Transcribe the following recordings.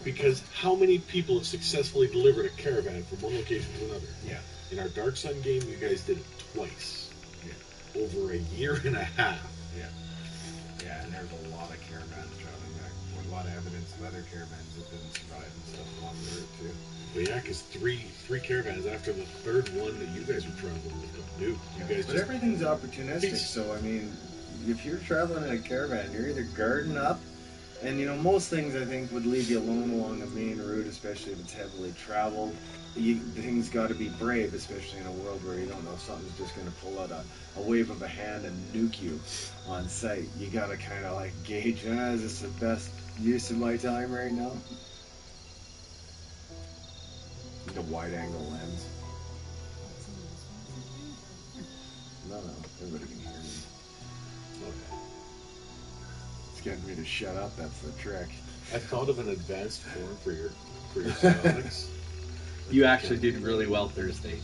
Because how many people have successfully delivered a caravan from one location to another? Yeah. In our Dark Sun game, you guys did it twice. Yeah. Over a year and a half. Yeah. Yeah, and there's a lot of caravans traveling back. A lot of evidence of other caravans that didn't survive and stuff along the route, too. But yeah, because three caravans after the third one that you guys were traveling with got nuked. You guys but everything's opportunistic, so I mean, if you're traveling in a caravan, you're either guarding up, and you know, most things I think would leave you alone along a main route, especially if it's heavily traveled. Things got to be brave, especially in a world where you don't know if something's just going to pull out a wave of a hand and nuke you on sight. You got to kind of like gauge, is this the best use of my time right now? Like a wide-angle lens. No, everybody can hear me. Okay. It's getting me to shut up, that's the trick. I thought of an advanced form for your psionics. You actually did really well Thursday.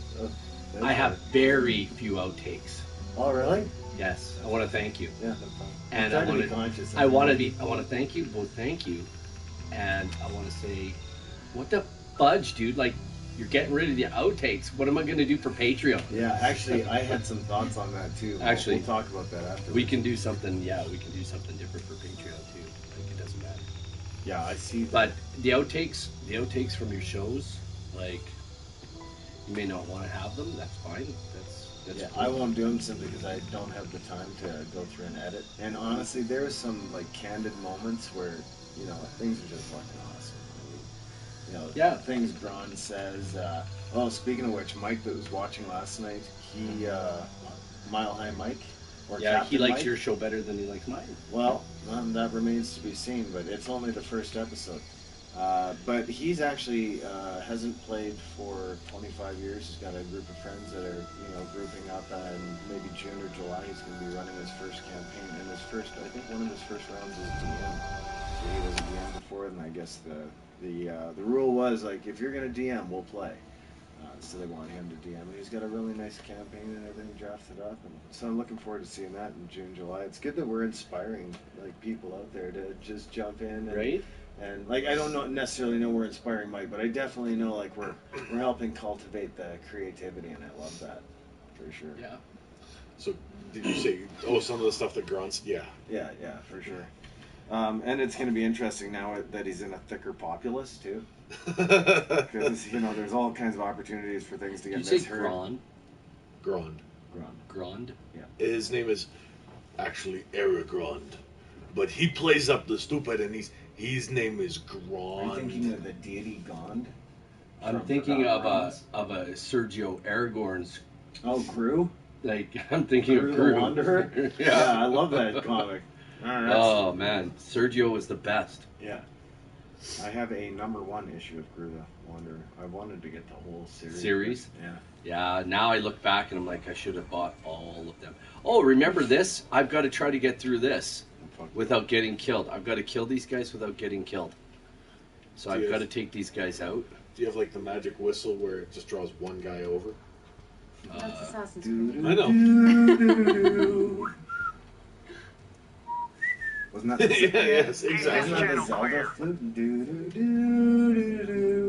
I have very few outtakes. Oh, really? Yes, I want to thank you. Yeah, no problem. And I want to thank you, both thank you, and I want to say, what the fudge, dude? Like, you're getting rid of the outtakes. What am I going to do for Patreon? Yeah, actually, I had some thoughts on that too. Actually, we'll talk about that after. We can do something. Yeah, we can do something different for Patreon too. Like, it doesn't matter. Yeah, I see that. But the outtakes from your shows, like, you may not want to have them. That's fine. That's yeah, cool. I won't do them simply because I don't have the time to go through and edit. And honestly, there are some like candid moments where things are just fucking awesome. Yeah. Things Braun says. Speaking of which, Mike that was watching last night, he Mile High Mike. Yeah, Captain he likes Mike. your show better than he likes mine. Well, that remains to be seen, but it's only the first episode. But he's actually hasn't played for 25 years. He's got a group of friends that are, grouping up, and maybe June or July he's going to be running his first campaign. And I think one of his first rounds is DM. So he was a DM before, and I guess the rule was, like, if you're going to DM, we'll play. So they want him to DM, and he's got a really nice campaign and everything drafted up, and so I'm looking forward to seeing that in June, July. It's good that we're inspiring people out there to just jump in, and, right? And I don't necessarily know we're inspiring Mike, but I definitely know we're helping cultivate the creativity, and I love that for sure. Yeah. So did you say some of the stuff that grunts? Yeah. Yeah, for sure. And it's going to be interesting now that he's in a thicker populace too. Because, there's all kinds of opportunities for things to get misheard. You say Grond? Grond? Yeah. His name is actually Eric Grond, but he plays up the stupid, and his name is Grond. Are you thinking of the deity Gond? I'm thinking of a Sergio Aragorn's. Oh, Gru? I'm thinking of Gru. The Wanderer? Yeah, I love that comic. Oh man, Sergio was the best. Yeah. I have a #1 issue of Gru the Wanderer. I wanted to get the whole series. Yeah. Yeah, now I look back and I'm like, I should have bought all of them. Oh, remember this? I've got to try to get through this without getting killed. I've got to kill these guys without getting killed. So I've got to take these guys out. Do you have the magic whistle where it just draws one guy over? That's Assassin's Creed. I know. Wasn't that the yes, exactly. Wasn't that the Zelda flute?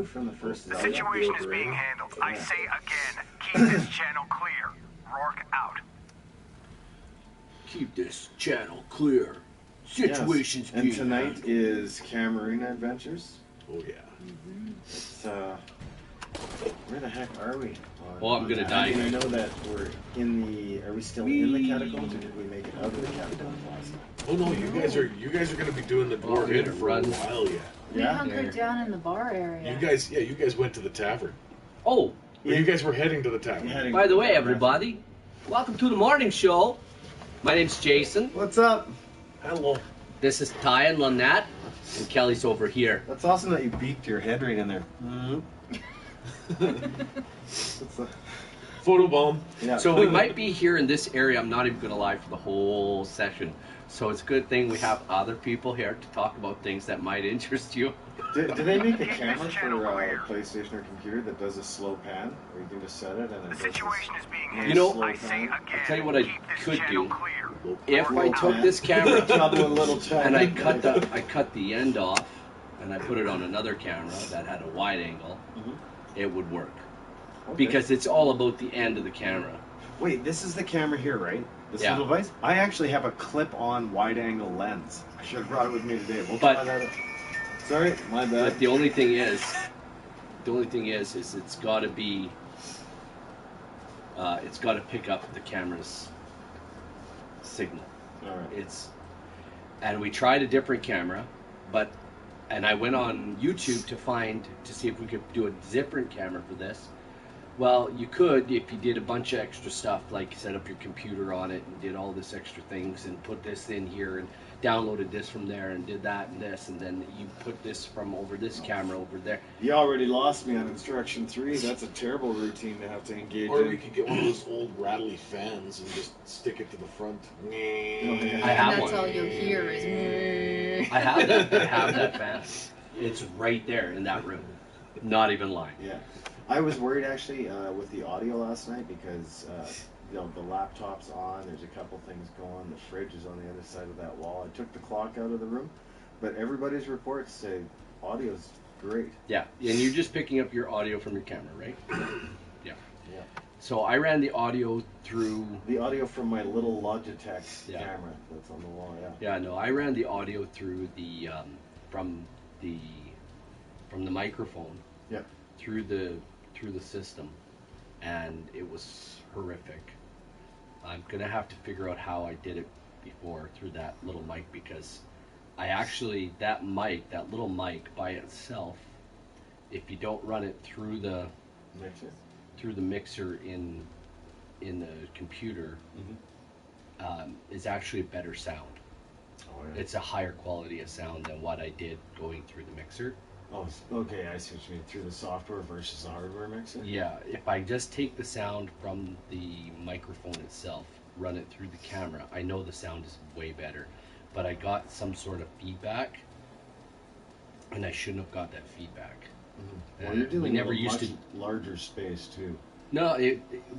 From the first Zelda. The situation is being handled. I say again, keep this channel clear. Rourke out. Keep this channel clear. Situation's being And tonight is Cameroon Adventures. Oh yeah. It's, where the heck are we? Oh, I'm gonna die. I know that we're in the. Are we still in the catacombs, or did we make it out of the catacombs last time? Oh no, you guys are going to be doing the dwarf in for a while yet. We hunkered down in the bar area. You guys went to the tavern. Oh, well, you guys were heading to the tavern. By the way, everybody, welcome to the morning show. My name's Jason. What's up? Hello. This is Ty and Lynette, and Kelly's over here. That's awesome that you beaked your head right in there. Photobomb. Yeah. So we might be here in this area. I'm not even going to lie for the whole session. So it's a good thing we have other people here to talk about things that might interest you. Do they make a camera for a PlayStation or computer that does a slow pan, or you can just set it and The situation is being handled. You know, I say again, I'll tell you what I could do. Clear. If I took this camera a little and I cut the end off, and I put it on another camera that had a wide angle, Mhm. it would work. Okay. Because it's all about the end of the camera. Wait, this is the camera here, right? This Yeah. little device? I actually have a clip-on wide-angle lens. I should have brought it with me today. We'll But- try that out. Sorry, my bad. But the only thing is it's got to be, it's got to pick up the camera's signal. All right. And we tried a different camera, and I went on YouTube to see if we could do a different camera for this. Well, you could if you did a bunch of extra stuff, like set up your computer on it and did all this extra things and put this in here and downloaded this from there and did that and this, and then you put this from over this camera over there. You already lost me on instruction 3. That's a terrible routine to have to engage Or in. we could get one of those old rattly fans and just stick it to the front. yeah. I have And one. that's all you'll hear is. I have that. I have that fan. It's right there in that room. Not even lying. Yeah. I was worried actually with the audio last night because the laptop's on. There's a couple things going. The fridge is on the other side of that wall. I took the clock out of the room, but everybody's reports say audio's great. Yeah, and you're just picking up your audio from your camera, right? Yeah. Yeah. So I ran the audio through. The audio from my little Logitech Yeah. camera that's on the wall. Yeah. Yeah, no, I ran the audio through the from the microphone. Yeah. Through the system, and it was horrific. I'm gonna have to figure out how I did it before through that little mic, because I actually that little mic by itself, if you don't run it through the mixer in the computer, is actually a better sound. Oh, yeah. It's a higher quality of sound than what I did going through the mixer. Oh, okay. I see what you mean. Through the software versus the hardware mixer. Yeah, if I just take the sound from the microphone itself, run it through the camera, I know the sound is way better. But I got some sort of feedback, and I shouldn't have got that feedback. Mm-hmm. Well, you're dealing we never with a used much to. larger space too. No,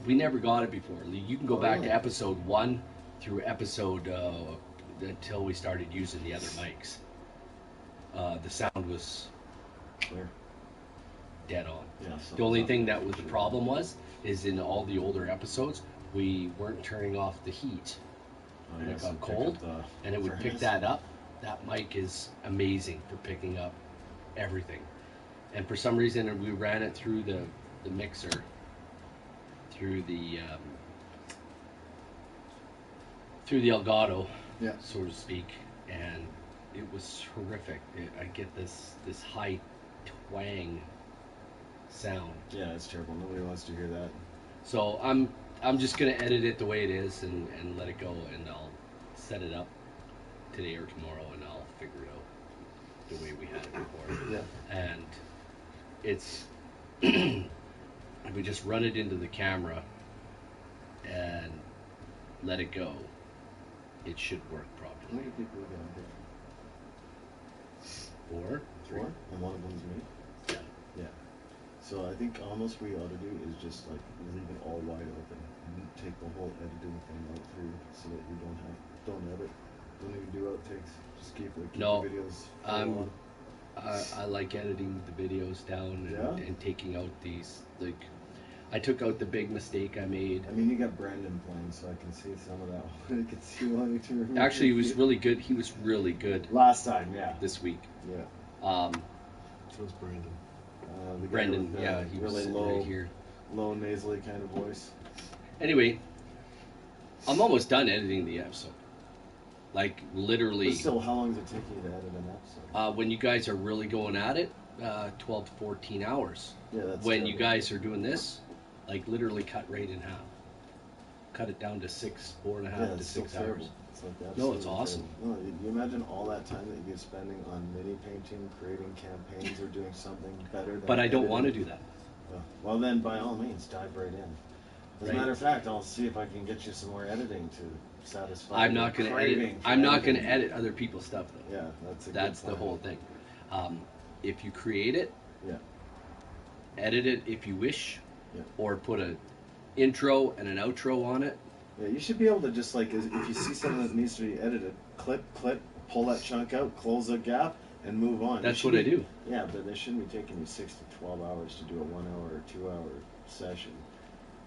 we never got it before. You can go back really? to episode 1 through episode until we started using the other mics. The sound was Clear. dead on. Yeah. The only thing that was the problem is in all the older episodes, we weren't turning off the heat. And it got cold, and it would pick that up. That mic is amazing for picking up everything. And for some reason, we ran it through the mixer, through the Elgato, Yeah. so to speak, and it was horrific. I get this high twang sound. Yeah, it's terrible. Nobody wants to hear that. So I'm just gonna edit it the way it is and let it go, and I'll set it up today or tomorrow, and I'll figure it out the way we had it before. Yeah. And it's if we just run it into the camera and let it go, it should work How properly. many people we got here? 4, 3. 4, and one of them's me. Yeah. Yeah. So I think almost what you ought to do is just like leave it all wide open and take the whole editing thing out through, so that you don't edit, don't even do outtakes. Just keep No, the videos. I'm- I like editing the videos down Yeah? and taking out these, like, I took out the big mistake I made. I mean, you got Brandon playing, so I can see some of that. I can see wanting to remove. Actually, he was it. really good. He was really good Last time, yeah. this week. Yeah. So it's Brandon. The guy Brendan, with, yeah, he was really sitting low, right here. low nasally kind of voice. Anyway, I'm almost done editing the episode. Like, literally, But still, how long does it take you to edit an episode? when you guys are really going at it, 12 to 14 hours. Yeah, that's When you terrible. guys are doing this, like, literally cut right in half. Cut it down to 4.5 Yeah, to it's so 6 terrible. hours. It's like No, absolutely it's awesome. terrible. No, you imagine all that time that you're spending on mini painting, creating campaigns, or doing something better. Than But I don't want to editing. do that. Well, then by all means, dive right in. As a Right. matter of fact, I'll see if I can get you some more editing to satisfy. I'm your not going to craving edit. for I'm not going to editing. edit other people's stuff, though. Yeah, that's a good That's the plan. whole thing. If you create it, Yeah. edit it if you wish, Yeah. or put an intro and an outro on it. Yeah, you should be able to just like, if you see something that needs to be edited, clip, pull that chunk out, close the gap, and move on. That's It should what I be- do. Yeah, but they shouldn't be taking you 6 to 12 hours to do a 1 hour or 2 hour session.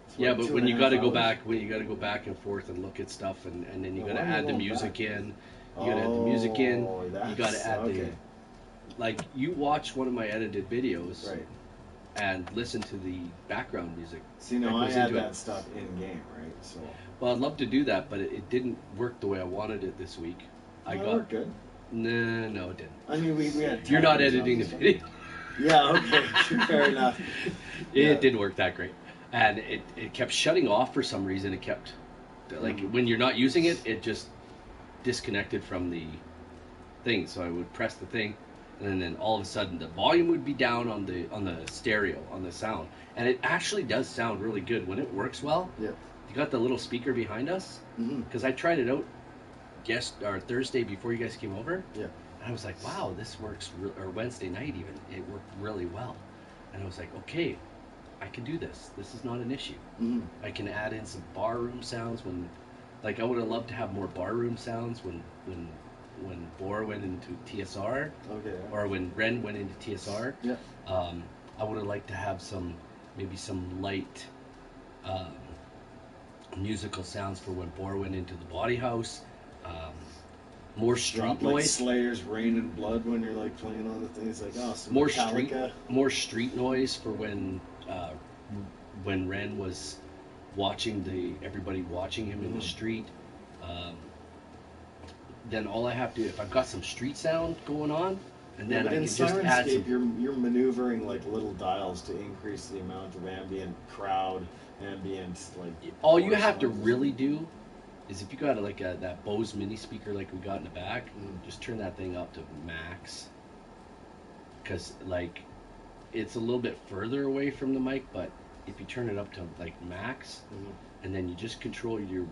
It's Yeah, what, but two when and a you half got to go hours? back, when you got to go back and forth and look at stuff, and then you Well, got to why am I add the going music back? in. You got to add the music in. Oh, You got to that's- add okay. the. Like, you watch one of my edited videos Right. and listen to the background music. See, no, that I goes add into it. that stuff in game, right? So Well, I'd love to do that, but it didn't work the way I wanted it this week. I Well, got. we're good. Nah, no, it didn't. I mean, we had. You're not tappers on editing the this one. video. Yeah. Okay. Fair enough. It Yeah. didn't work that great, and it kept shutting off for some reason. It kept like when you're not using it, it just disconnected from the thing. So I would press the thing, and then all of a sudden the volume would be down on the stereo, on the sound, and it actually does sound really good when it works well. Yeah. You got the little speaker behind us, Mm-hmm. because I tried it out Thursday before you guys came over. Yeah. And I was like, wow, this works, or Wednesday night even, it worked really well. And I was like, okay, I can do this. This is not an issue. Mm-hmm. I can add in some barroom sounds when, like, I would have loved to have more barroom sounds when Bor went into TSR, Okay. or when Ren went into TSR. Yeah. I would have liked to have maybe some light musical sounds for when Bor went into the body house. More street Drop like noise. Slayer's Rain and Blood when you're like playing on the thing. It's like, oh, some More Metallica. street noise for when Ren was watching everybody watching him in the street. Then all I have to, if I've got some street sound going on, and then But I in can just add Sirenscape, some. you're maneuvering like little dials to increase the amount of ambient like. All you force have to noises. really do is if you got like that Bose mini speaker like we got in the back, just turn that thing up to max. Because like it's a little bit further away from the mic, but if you turn it up to like max, and then you just control your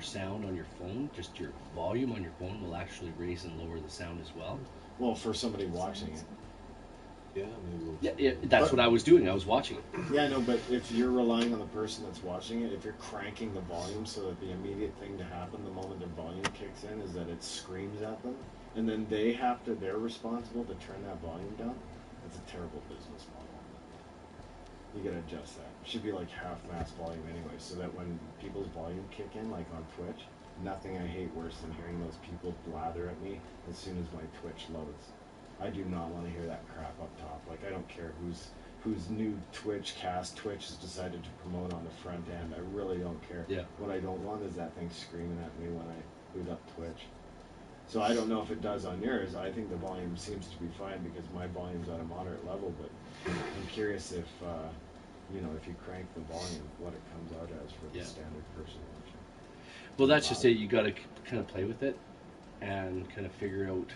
sound on your phone, just your volume on your phone will actually raise and lower the sound as well. Well, for somebody watching it. Yeah, maybe we'll Yeah, that's what I was doing. I was watching it. Yeah, no, but if you're relying on the person that's watching it, if you're cranking the volume so that the immediate thing to happen the moment the volume kicks in is that it screams at them, and then they're responsible to turn that volume down, that's a terrible business model. You gotta adjust that. It should be like half mass volume anyway, so that when people's volume kick in, like on Twitch, nothing I hate worse than hearing those people blather at me as soon as my Twitch loads. I do not want to hear that crap up top. Like, I don't care whose new Twitch has decided to promote on the front end. I really don't care. Yeah. What I don't want is that thing screaming at me when I boot up Twitch. So I don't know if it does on yours. I think the volume seems to be fine because my volume's at a moderate level, but I'm curious if, if you crank the volume, what it comes out as for the Yeah. standard person watching. Well, that's just it. You got to kind of play with it and kind of figure out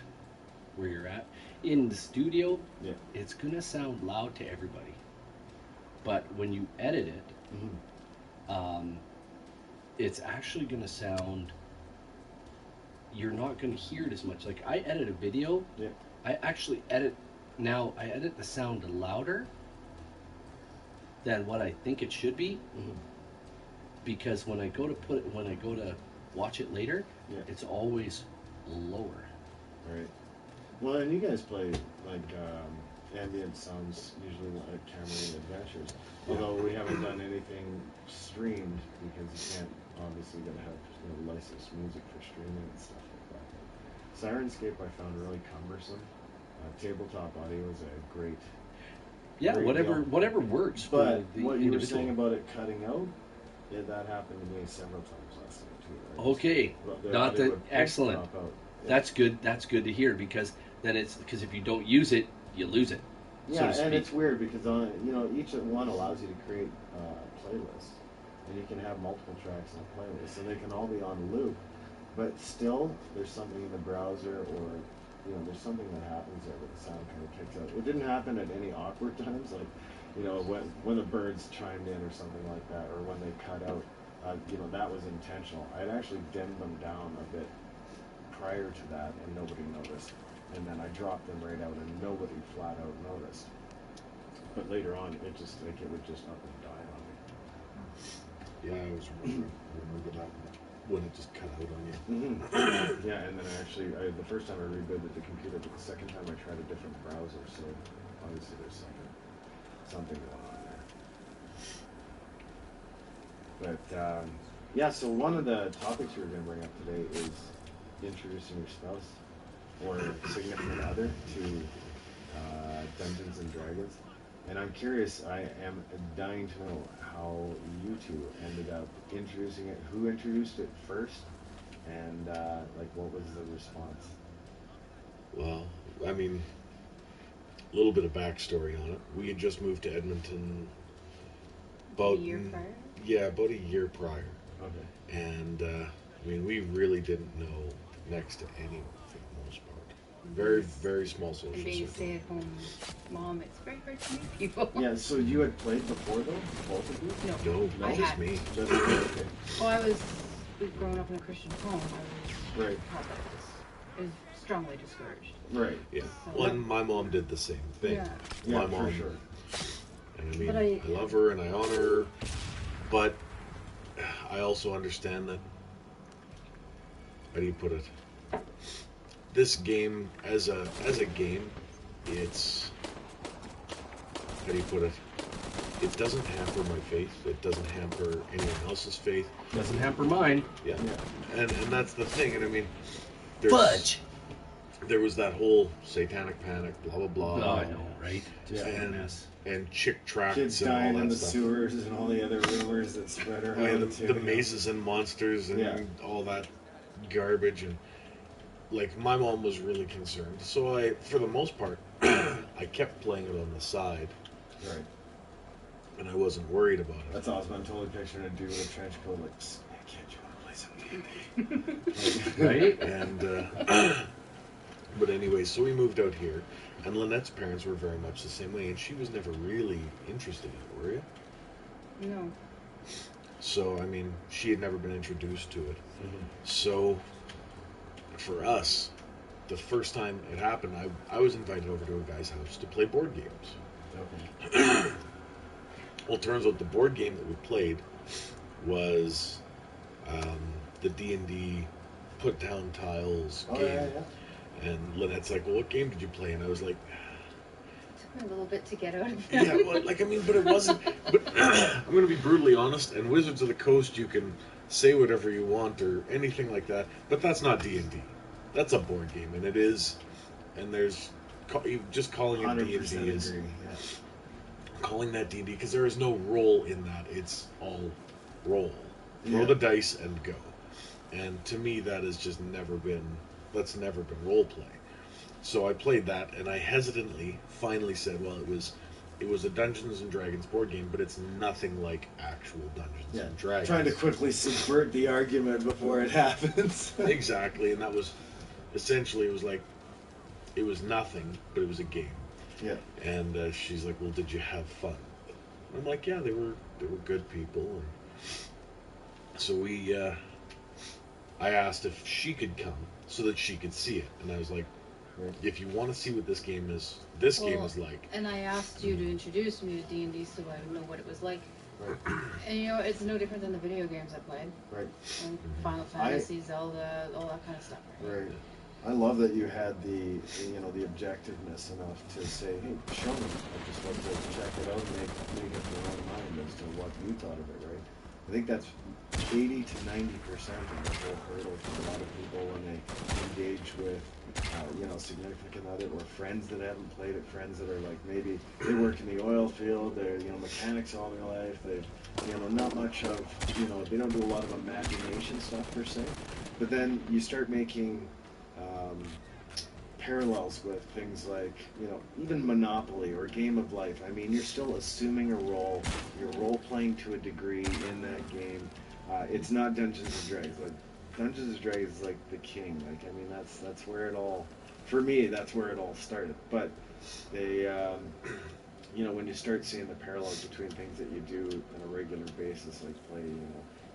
where you're at. In the studio, Yeah. it's going to sound loud to everybody. But when you edit it, it's actually going to sound, you're not going to hear it as much. Like, I edit a video, Yeah. I edit the sound louder than what I think it should be, because when I go to watch it later, Yeah. it's always lower. Right. Well, and you guys play like ambient sounds usually like Cameron Adventures. Although we haven't done anything streamed because you can't obviously gotta have licensed music for streaming and stuff like that. Sirenscape I found really cumbersome. Tabletop audio is a great. Yeah, great deal. whatever works. For But the what you were individual. saying about it cutting out, yeah, that happened to me several times last night too. Right? Okay, The not audio that would excellent. drop out. Yeah. That's good. That's good to hear because then because if you don't use it, you lose it. Yeah, so to and speak. it's weird because each one allows you to create playlists, and you can have multiple tracks in a playlist, so they can all be on loop. But still, there's something in the browser, or there's something that happens there where the sound kind of kicks out. It didn't happen at any awkward times, like when the birds chimed in or something like that, or when they cut out. That was intentional. I'd actually dimmed them down a bit prior to that, and nobody noticed. And then I dropped them right out, and nobody flat out noticed. But later on, it would just up and die on me. Yeah, I remember that. when it just cut out on you. Mm-hmm. Yeah, and then the first time I rebooted the computer, but the second time I tried a different browser, so obviously there's something going on there. But, yeah, so one of the topics we were going to bring up today is introducing your spouse or significant other to Dungeons and Dragons. And I'm curious, I am dying to know how you two ended up introducing it. Who introduced it first? And, what was the response? Well, I mean, a little bit of backstory on it. We had just moved to Edmonton about A year prior? Yeah, about a year prior. Okay. And I mean, we really didn't know next to anyone for the most part. Very, very small social And being a circle. stay-at-home mom, it's very hard to meet people. Yeah, so you had played before, though? Both of you? No. No, I just had. me. Just okay. Well, I was growing up in a Christian home. I was Right. it was strongly discouraged. Right. Yeah. So- Well, and my mom did the same thing. Yeah. Yeah, My mom. for sure. And I mean, But I love her and I honor her, but I also understand that. How do you put it? This game, as a game, it's, how do you put it? It doesn't hamper my faith. It doesn't hamper anyone else's faith. Doesn't hamper mine. Yeah. Yeah. And that's the thing. And I mean, there was that whole satanic panic, blah blah blah. Oh, I know, right? Just Yeah. a And mess. and chick tracks Kids and all dying that in the stuff. sewers and all the other rumors that spread around. Oh, yeah, too, the you know. mazes and monsters and Yeah. all that garbage, and like my mom was really concerned. So I, for the most part, I kept playing it on the side, Right. and I wasn't worried about it. That's awesome. I'm totally picturing a dude with a trench coat like, "Hey, kid, you want to play some D&D?" Right? And but anyway, so we moved out here, and Lynette's parents were very much the same way, and she was never really interested in it, were you? No. So I mean, she had never been introduced to it. Mhm. So, for us, the first time it happened, I was invited over to a guy's house to play board games. Okay. Well, it turns out the board game that we played was the D&D put down tiles Oh, game. yeah. And Lynette's like, well, what game did you play? And I was like, Took me a little bit to get out of yeah, it. well, like, I mean, but it wasn't. But I'm going to be brutally honest. And Wizards of the Coast, you can say whatever you want or anything like that. But that's not D&D. That's a board game, and it is. And there's just calling it 100% D&D is agree. calling that D&D because there is no role in that. It's all roll. Throw Yeah. the dice and go. And to me, that has just never been. That's never been role play. So I played that, and I hesitantly finally said, well, it was a Dungeons and Dragons board game, but it's nothing like actual Dungeons Yeah. and Dragons. Trying to quickly subvert the argument before it happens. Exactly, and that was essentially, it was like, it was nothing, but it was a game. Yeah. And she's like, well, did you have fun? And I'm like, yeah, they were good people. And so I asked if she could come so that she could see it, and I was like, Right. if you want to see what this game is like. And I asked you to introduce me to D&D so I would know what it was like. Right. And it's no different than the video games I played. Right. And Final Fantasy, Zelda, all that kind of stuff. Right. I love that you had the objectiveness enough to say, hey, show me. I just want to check it out and make up your own mind as to what you thought of it, right? I think that's 80 to 90% of the whole hurdle for a lot of people when they engage with, significant other or friends that haven't played it, friends that are like maybe they work in the oil field, they're, mechanics all their life, they've, not much of, they don't do a lot of imagination stuff per se. But then you start making parallels with things like, even Monopoly or Game of Life. I mean, you're still assuming a role. You're role-playing to a degree in that game. It's not Dungeons and Dragons. Like, Dungeons and Dragons is like the king. Like, I mean, that's where it all, for me, that's where it all started. But they, when you start seeing the parallels between things that you do on a regular basis, like play,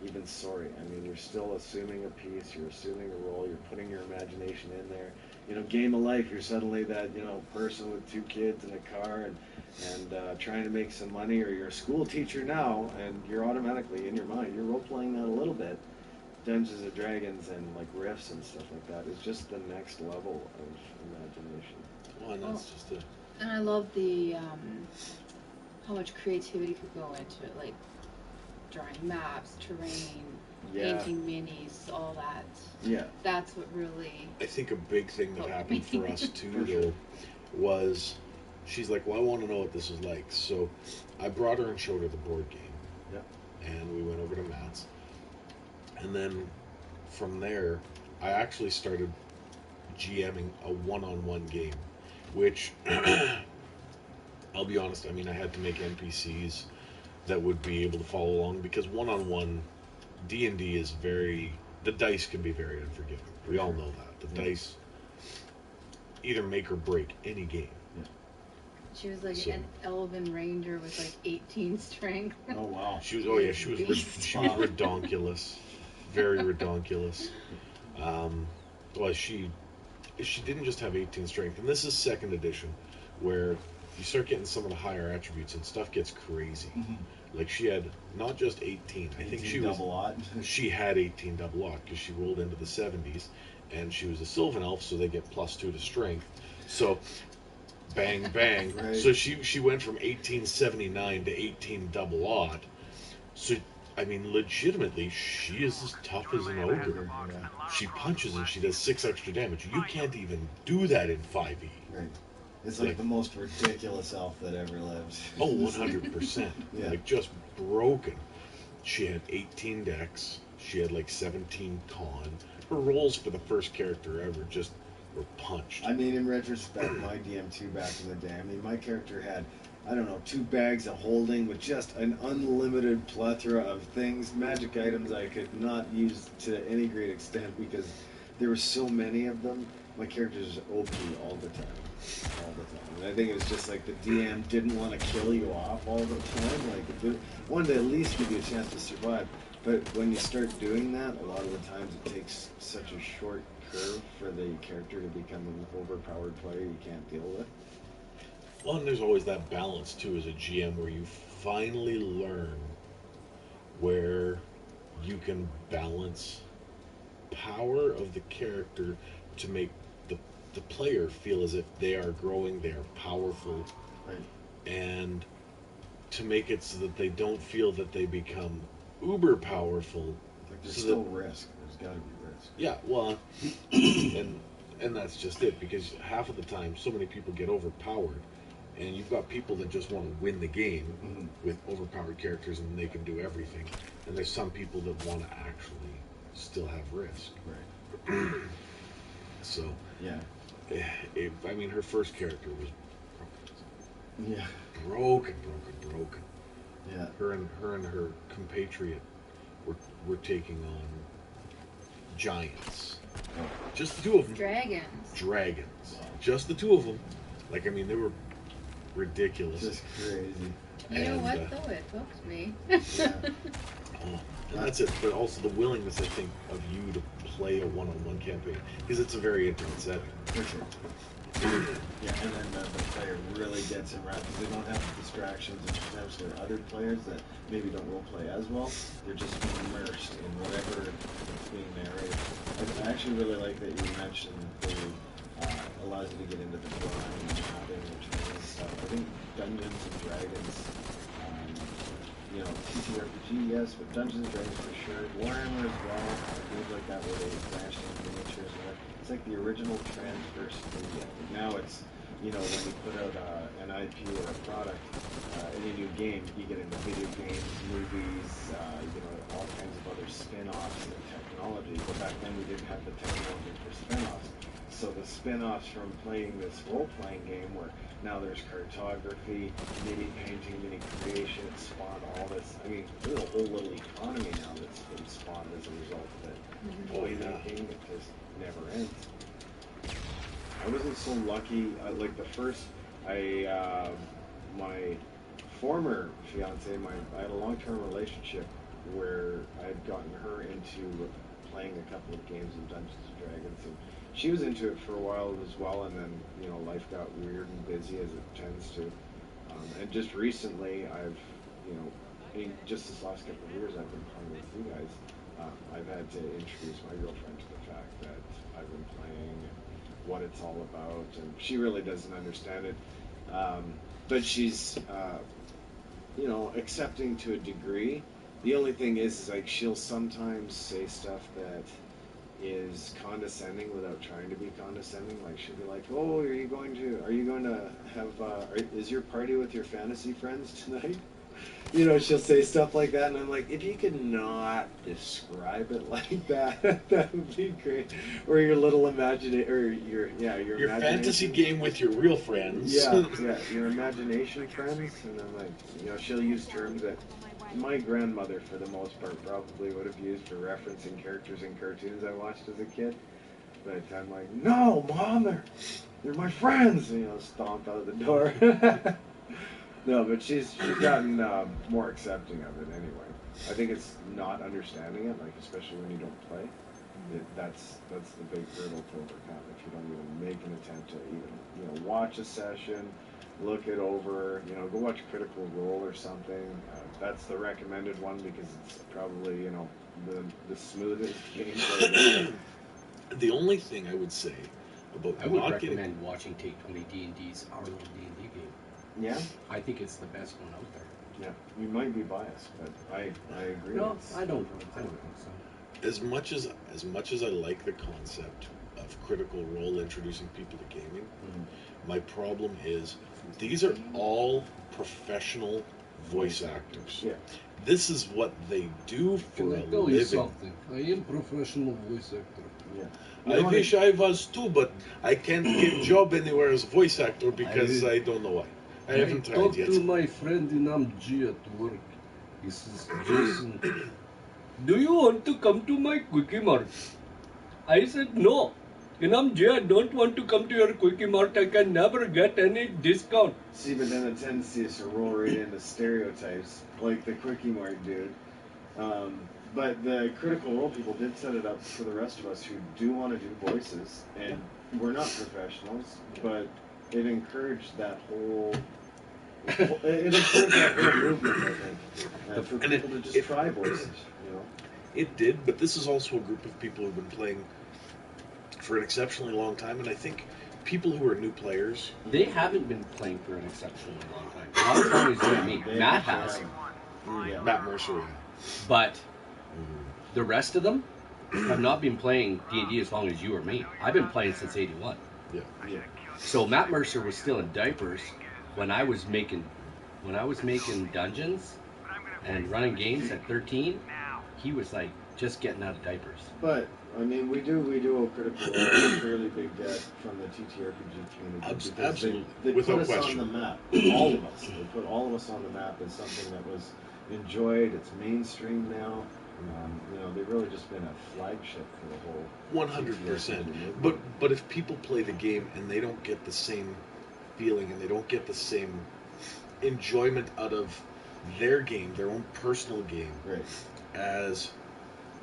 even Sorry. I mean, you're still assuming a piece, you're assuming a role, you're putting your imagination in there. Game of Life, you're suddenly that, person with 2 kids in a car and trying to make some money, or you're a school teacher now, and you're automatically, in your mind, you're role-playing that a little bit. Dungeons and Dragons and like riffs and stuff like that is just the next level of imagination. Well, and that's just it. And I love the how much creativity could go into it, like drawing maps, terrain, Yeah. painting minis, all that. Yeah. That's what really. I think a big thing that Oh. happened for us too, For sure. though, was she's like, "Well, I want to know what this is like." So I brought her and showed her the board game. Yeah. And we went over to Matt's, and then from there, I actually started GMing a one-on-one game, which I'll be honest. I mean, I had to make NPCs that would be able to follow along because one-on-one D&D is very. The dice can be very unforgiving. We all know that the dice either make or break any game. She was like So- an elven ranger with like 18 strength. Oh wow. She was. Oh yeah, she was. Beast. She was redonkulous, very redonkulous. Well, she didn't just have 18 strength, and this is second edition, where you start getting some of the higher attributes and stuff gets crazy. Like she had not just 18. I think she was. double odd. She had 18 double odd because she rolled into the 70s, and she was a Sylvan elf, so they get +2 to strength. So, bang bang. Right. So she went from 1879 to 18 double odd. So I mean, legitimately, she is as tough as an ogre. Yeah. She punches and she does 6 extra damage. You can't even do that in 5e. Right. It's like the most ridiculous elf that ever lived. Oh, 100%. Yeah. Like, just broken. She had 18 dex. She had, like, 17 con. Her rolls for the first character ever just were punched. I mean, in retrospect, my DM2 back in the day, I mean, my character had, I don't know, 2 bags of holding with just an unlimited plethora of things, magic items I could not use to any great extent because there were so many of them. My character was OP all the time. All the time. And I think it was just like the DM didn't want to kill you off all the time. Like, it wanted to at least give you a chance to survive. But when you start doing that, a lot of the times it takes such a short curve for the character to become an overpowered player you can't deal with. Well, and there's always that balance, too, as a GM, where you finally learn where you can balance power of the character to make the player feel as if they are growing, they are powerful, Right. and to make it so that they don't feel that they become uber powerful. Like there's So still risk. There's got to be risk. Yeah, well, and that's just it, because half of the time so many people get overpowered, and you've got people that just want to win the game Mhm. with overpowered characters and they can do everything, and there's some people that want to actually still have risk. Right. So, Yeah. I mean, her first character was Yeah. broken. Yeah. Her and her compatriot were taking on giants. Oh. Just the two of them. Dragons. Dragons. Just the two of them. Like, I mean, they were ridiculous. Just crazy. You know And, what, though? It hooked me. Yeah. And that's it. But also the willingness, I think, of you to play a one-on-one campaign, because it's a very intimate setting. For sure. Yeah, and then the player really gets in right because they don't have the distractions and potentially other players that maybe don't role play as well. They're just immersed in whatever is being narrated. I actually really like that you mentioned the allows you to get into the grind and having and stuff. I think Dungeons and Dragons, you know, TTRPG, yes, but Dungeons and Dragons for sure. Warhammer as well. Games like that where they branch into miniatures and that. It's like the original transverse media. Now it's, you know, when you put out an IP or a product, any new game, you get into video games, movies, you know, all kinds of other spin-offs and technology. But back then we didn't have the technology for spin-offs. So the spin-offs from playing this role-playing game where now there's cartography, mini painting, mini creation, it spawned all this. I mean, there's a whole little economy now that's been spawned as a result of it. Playmaking, it just never ends. I wasn't so lucky. Like the first, my former fiance, I had a long-term relationship where I had gotten her into playing a couple of games of Dungeons and Dragons, and she was into it for a while as well. And then, you know, life got weird and busy as it tends to. And just recently, I've, you know, just this last couple of years, I've been playing with you guys. I've had to introduce my girlfriend to the fact that I've been playing, what it's all about, and she really doesn't understand it. But she's, accepting to a degree. The only thing is like she'll sometimes say stuff that is condescending without trying to be condescending. Like she'll be like, "Oh, are you going to have? Is your party with your fantasy friends tonight?" She'll say stuff like that, and I'm like, if you could not describe it like that, that would be great. Or your little your Your imagination. fantasy game with your real friends. Yeah, your imagination friends, and I'm like, she'll use terms that my grandmother, for the most part, probably would have used for referencing characters in cartoons I watched as a kid. But I'm like, no, Mom, they're my friends. Stomp out the door. No, but she's gotten more accepting of it anyway. I think it's not understanding it, like especially when you don't play. That's the big hurdle to overcome. If you don't even make an attempt to even watch a session, look it over, go watch Critical Role or something. That's the recommended one because it's probably the smoothest gameplay. The only thing I would say about I would not recommend watching Take20 D&D's Our Little D&D game. Yeah, I think it's the best one out there. yeah. You might be biased, but I agree. No, It's- I don't think so. As much as I like the concept of Critical Role introducing people to gaming, my problem is these are all professional voice actors. Yeah. This is what they do for Can I a tell you living. something? I am professional voice actor. Yeah. I wish I was too, but I can't get job anywhere as voice actor because I don't know why. I haven't tried talked yet. to my friend in MG at work. He says, Jason, do you want to come to my Quickie Mart? I said, no. In MG, I don't want to come to your Quickie Mart. I can never get any discount. See, but then the tendency is to roll right into stereotypes, like the Quickie Mart dude. But the Critical Role people did set it up for the rest of us who do want to do voices, and we're not professionals, but it encouraged that whole. It encouraged that whole movement, I think, for And people to just try voices. It did, but this is also a group of people who've been playing for an exceptionally long time, and I think people who are new players. They haven't been playing for an exceptionally long time. Not as long as you and me. They Matt actually has. Yeah. Matt Mercer. Yeah. But the rest of them have not been playing D&D as long as you or me. I've been playing since '81. Yeah. So Matt Mercer was still in diapers when I was making dungeons and running games at 13. He was like just getting out of diapers. But I mean, we do a Critical Role a fairly big debt from the TTRPG community. because Absolutely. They Without put us question. on the map. All of us. They put all of us on the map as something that was enjoyed. It's mainstream now. They've really just been a flagship for the whole 100%. movement. But if people play the game and they don't get the same feeling and they don't get the same enjoyment out of their game, their own personal game, Right. as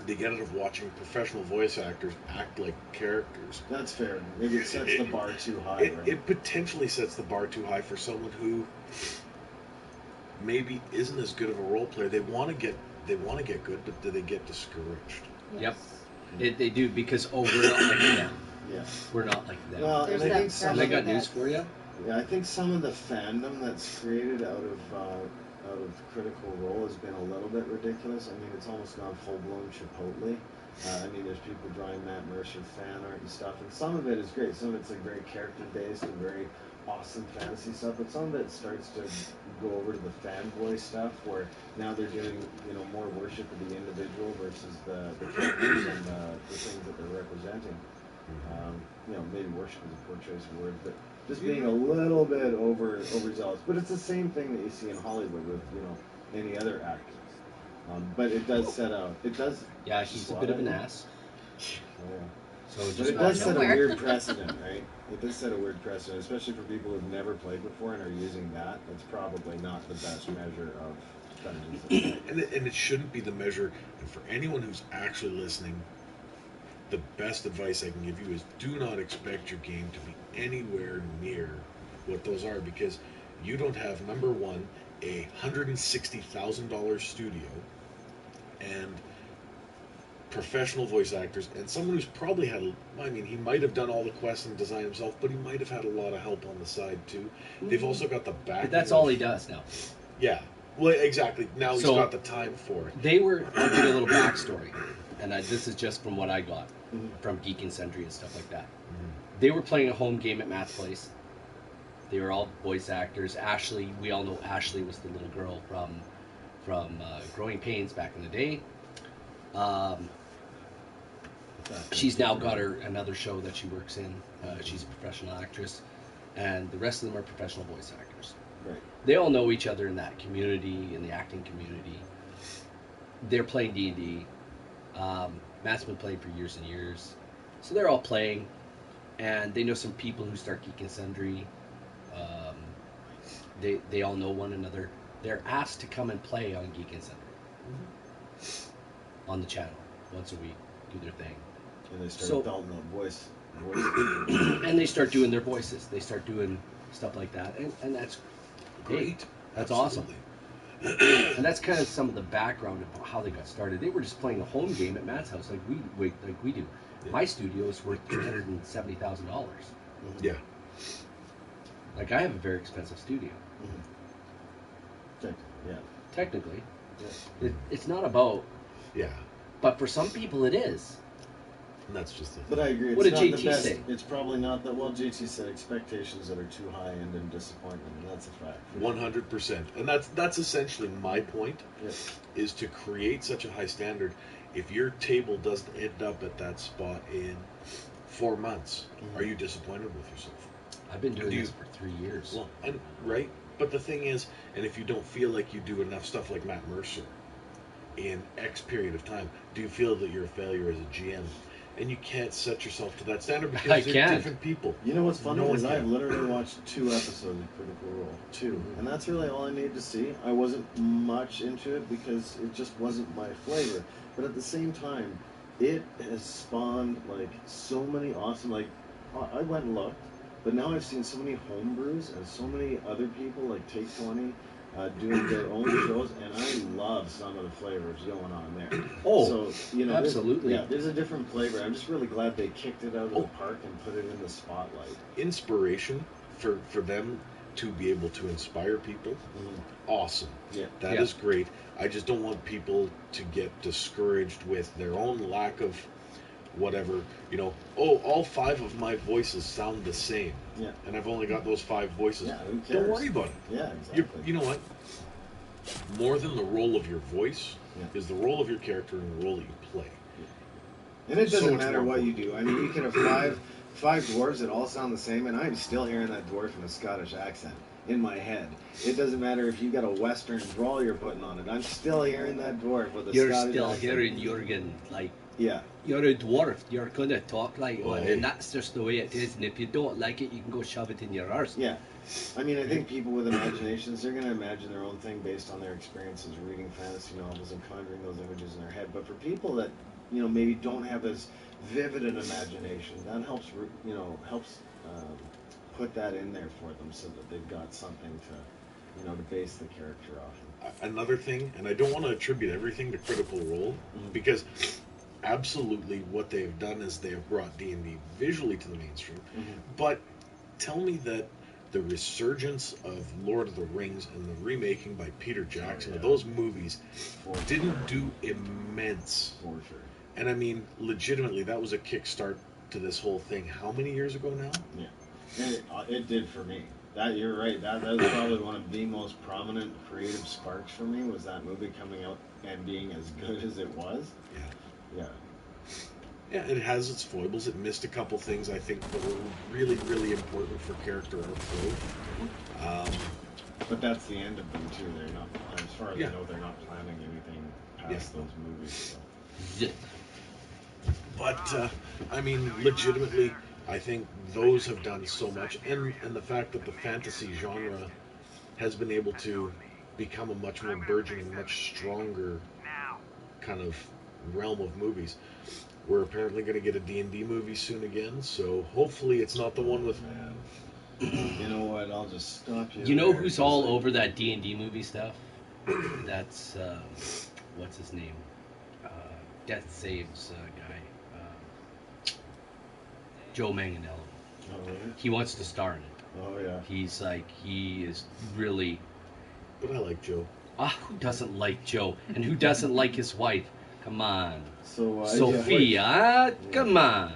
they get out of watching professional voice actors act like characters, That's fair. Maybe it sets the bar too high. it, Right? it potentially sets the bar too high for someone who maybe isn't as good of a role player. They want to get good, but do they get discouraged? Yep. They do because we're not like them. Yeah. We're not like them. Well, There's and I that think some And I of got pressure news for you. Yeah, I think some of the fandom that's created out of Critical Role has been a little bit ridiculous. I mean, it's almost gone full blown Chipotle. I mean, there's people drawing Matt Mercer fan art and stuff, and some of it is great. Some of it's like very character based and very awesome fantasy stuff, but some of it starts to go over to the fanboy stuff, where now they're doing more worship of the individual versus the characters and the things that they're representing. Maybe worship is a poor choice of words, but just being a little bit overzealous. But it's the same thing that you see in Hollywood with any other actor. But it does set out. It does. Yeah, he's a bit of an ass. Oh, yeah. So But just it watch does set a out. Somewhere. weird precedent, right? It does set a weird precedent, especially for people who've never played before and are using that. It's probably not the best measure of Dungeons and Dragons. And it shouldn't be the measure. And for anyone who's actually listening, the best advice I can give you is do not expect your game to be anywhere near what those are, because you don't have, number one, a $160,000 studio, and professional voice actors, and someone who's probably had, I mean, he might have done all the quests and design himself, but he might have had a lot of help on the side too. They've also got the back. But that's all he does now. Yeah. Well, exactly. Now he's So- got the time for it. They were, I'll give you a little backstory, and this is just from what I got Mhm. from Geek and Sundry and stuff like that. Mm-hmm. They were playing a home game at Matt's place. They were all voice actors. Ashley, we all know Ashley was the little girl from Growing Pains back in the day. She's now got another show that she works in. She's a professional actress, and the rest of them are professional voice actors. Right. They all know each other in that community, in the acting community. They're playing D&D. Matt's been playing for years and years, so they're all playing, and they know some people who start Geek and Sundry. They all know one another. They're asked to come and play on Geek and Sundry on the channel once a week, do their thing. And they start So- building up voice. And they start doing their voices. They start doing stuff like that, and that's Great. That's Absolutely. awesome. And that's kind of some of the background of how they got started. They were just playing a home game at Matt's house, like we do. Yeah. My studio is worth $370,000. Yeah. Like I have a very expensive studio. Yeah. Technically, Yeah. it's not about, Yeah. but for some people it is. And that's just it. But I agree. It's What did not JT the best. say? It's probably not the JT said expectations that are too high end and disappointment, and that's a fact. 100%. And that's essentially my point, Yes. is to create such a high standard. If your table doesn't end up at that spot in 4 months, Mhm. are you disappointed with yourself? I've been doing Do you- this for 3 years. Well, and right. But the thing is, and if you don't feel like you do enough stuff like Matt Mercer in X period of time, do you feel that you're a failure as a GM? And you can't set yourself to that standard because I they're can't. different people. You know what's funny No one is I've can. literally watched 2 episodes of Critical Role, 2, and that's really all I needed to see. I wasn't much into it because it just wasn't my flavor. But at the same time, it has spawned like so many awesome. Like I went and looked, but now I've seen so many homebrews and so many other people like Take20 doing their own shows, and I love some of the flavors going on there. Oh, so you know, absolutely. there's a different flavor. I'm just really glad they kicked it out of the Oh. park and put it in the spotlight. Inspiration for them to be able to inspire people, awesome. Yeah. That Yeah. is great. I just don't want people to get discouraged with their own lack of whatever, oh, all 5 of my voices sound the same. Yeah. And I've only got those 5 voices. Yeah, who Don't cares? worry about it. Yeah, exactly. You know what? More than the role of your voice Yeah. is the role of your character and the role that you play. And it So doesn't much matter more what you do. I mean, you can have five dwarves that all sound the same, and I'm still hearing that dwarf in a Scottish accent in my head. It doesn't matter if you got a Western drawl you're putting on it. I'm still hearing that dwarf with a You're Scottish still accent. hearing Jurgen, like, Yeah. you're a dwarf, you're gonna talk like one, Oi. and that's just the way it is, and if you don't like it, you can go shove it in your arse. Yeah. I mean, I think people with imaginations, they're going to imagine their own thing based on their experiences reading fantasy novels and conjuring those images in their head. But for people that, maybe don't have as vivid an imagination, that helps, put that in there for them so that they've got something to base the character off. Another thing, and I don't want to attribute everything to Critical Role, because absolutely what they've done is they've brought D&D visually to the mainstream. But tell me that the resurgence of Lord of the Rings and the remaking by Peter Jackson of those movies didn't do immense. For sure. And I mean, legitimately, that was a kickstart to this whole thing. How many years ago now? Yeah. And it did for me. That you're right. That was probably one of the most prominent creative sparks for me, was that movie coming out and being as good as it was. Yeah. Yeah. Yeah, it has its foibles. It missed a couple things I think that were really, really important for character arc growth. But that's the end of them too. They're not, as far as Yeah. I know, they're not planning anything past those movies. So. But I mean, legitimately, I think those have done so much, and the fact that the fantasy genre has been able to become a much more burgeoning, much stronger kind of realm of movies. We're apparently going to get a D&D movie soon again, so hopefully it's not the one with. You know what? I'll just stop you. You know there, who's 'cause all I- over that D&D movie stuff? That's, what's his name? Death Saves guy, Joe Manganiello. Oh, really? He wants to star in it. Oh, yeah. He's like, he is really. But I like Joe. Who doesn't like Joe? And who doesn't like his wife? Come on. So, Sophia, come on.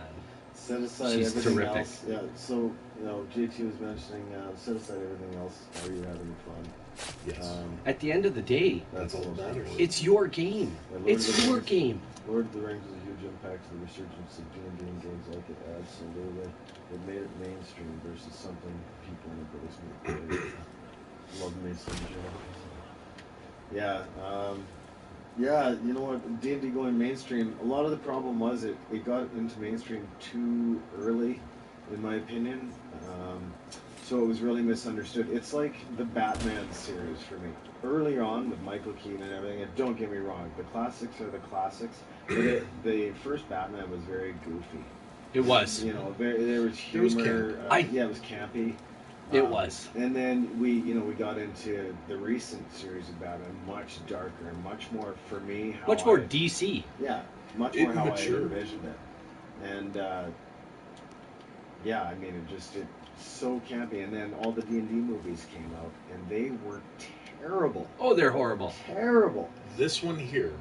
Set aside She's everything terrific. else. Yeah, so, JT was mentioning, set aside everything else. Are you having fun? Yes. At the end of the day, That's all that matters. it's your game. Yeah, Lord of It's the your Rings. game. Lord of the Rings was a huge impact to the resurgence of D&D and games like it. Absolutely. It made it mainstream versus something people in the basement played. Love me some Joe. Yeah, yeah, you know what, D&D going mainstream, a lot of the problem was it got into mainstream too early, in my opinion. So it was really misunderstood. It's like the Batman series for me. Early on with Michael Keaton and everything, and don't get me wrong, the classics are the classics, but the first Batman was very goofy. It was. You know, there was It was humor. camp. Yeah, it was campy. It was. And then we got into the recent series of Batman, much darker and much more, for me, how Much more DC. Yeah, much more how Immature. I envisioned it. And yeah, I mean, it's so campy. And then all the D&D movies came out, and they were terrible. Oh, they're horrible. Terrible. This one here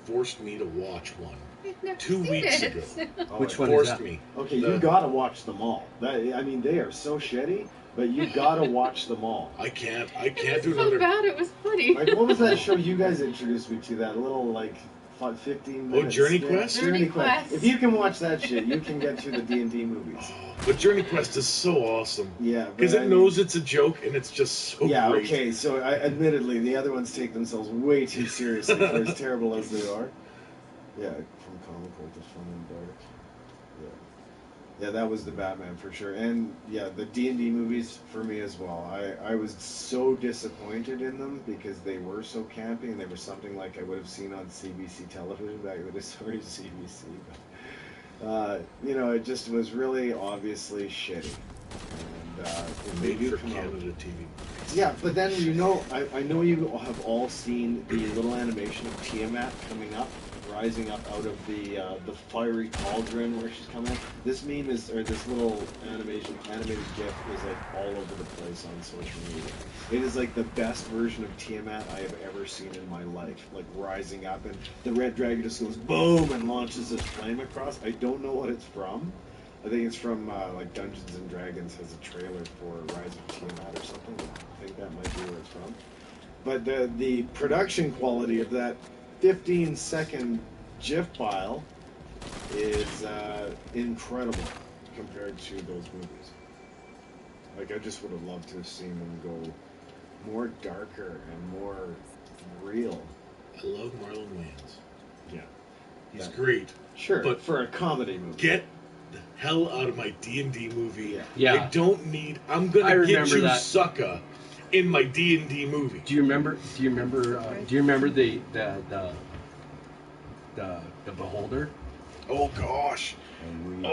forced me to watch one I've never 2 seen weeks it. ago. Which It one is forced that? me. Okay, you gotta watch them all. I mean, they are so shitty, but you gotta watch them all. I can't It do was so another. bad, it was funny. Like, what was that show you guys introduced me to? That little, like, 15 minutes. Journey Quest? Journey Journey Quest. Quest. If you can watch that shit, you can get through the D&D movies. But Journey Quest is so awesome. Yeah. but Because I it mean- knows it's a joke and it's just so Yeah, great. okay, so admittedly, the other ones take themselves way too seriously for as terrible as they are. Yeah, from comical to fun and dark. Yeah, that was the Batman for sure. And yeah, the D&D movies for me as well. I was so disappointed in them because they were so campy and they were something like I would have seen on CBC television back then. Sorry, CBC. But, it just was really obviously shitty. And when they Made do for come out- Canada TV. yeah, but then I know you have all seen the little animation of Tiamat coming up, rising up out of the fiery cauldron where she's coming. This meme this little animated GIF is like all over the place on social media. It is like the best version of Tiamat I have ever seen in my life, like rising up, and the red dragon just goes boom and launches this flame across. I don't know what it's from. I think it's from like Dungeons and Dragons has a trailer for Rise of Tiamat or something. I think that might be where it's from. But the production quality of that 15-second GIF file is incredible compared to those movies. Like, I just would have loved to have seen them go more darker and more real. I love Marlon Wayans. Yeah. He's Yeah. great. Sure, But but for a comedy movie. Get the hell out of my D&D movie. Yeah. Yeah. I don't need. I'm I gonna get remember you that. sucker in my D&D movie. Do you remember the beholder? Oh gosh. And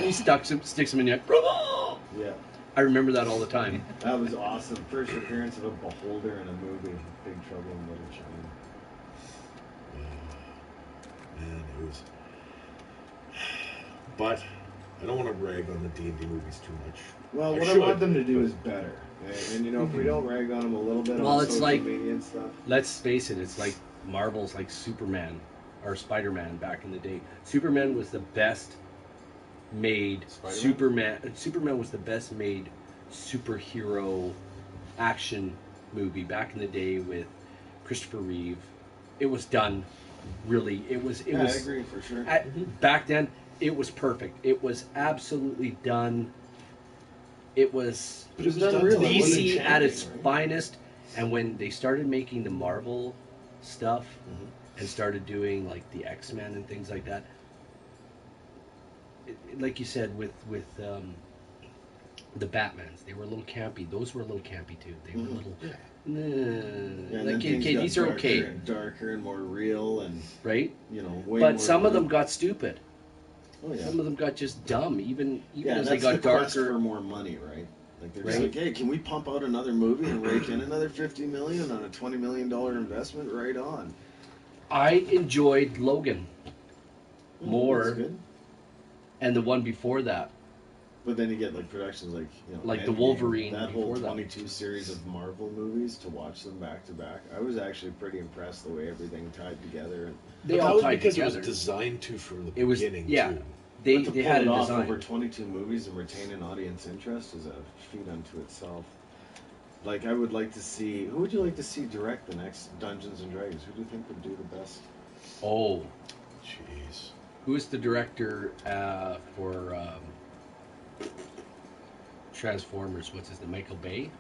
He sticks him in the eye. yeah. I remember that all the time. That was awesome. First appearance of a beholder in a movie. Big Trouble in Little China. Man, it was. But I don't want to rag on the D&D movies too much. Well, I what I should. want them to do is better. And if we don't rag on them a little bit Well, on it's social like- media and stuff. Let's face it, it's like Marvel's like Superman or Spider-Man back in the day. Superman was the best made Superman was the best made superhero action movie back in the day with Christopher Reeve. It was done really. It was I agree for sure. back then it was perfect. It was absolutely done. It was But it was done real. It wasn't DC at chanting, its right? finest. And when they started making the Marvel stuff and started doing like the X-Men and things like that, like you said with the Batmans, they were a little campy. Those were a little campy too. They were a little Yeah, and like then things okay, got these are darker okay, and darker and more real, and right? way But more some of real. them got stupid. Oh yeah. Some of them got just dumb. Even Yeah, as they that's got the quest darker. for more money, right? Like they're just Right. like, hey, can we pump out another movie and rake in another $50 million on a $20 million investment? Right on. I enjoyed Logan more, That's good. and the one before that. But then you get like productions like Like the Endgame, Wolverine that whole before that. 22 series of Marvel movies. To watch them back to back, I was actually pretty impressed the way everything tied together. And They But all that was tied because together. it was designed to from the It was- beginning. yeah. Too. They but to they pull had it a off design. over 22 movies and retain an audience interest is a feat unto itself. Like I would like to see. Who would you like to see direct the next Dungeons and Dragons? Who do you think would do the best? Oh, Jeez. who's the director for Transformers? What's his name? Michael Bay.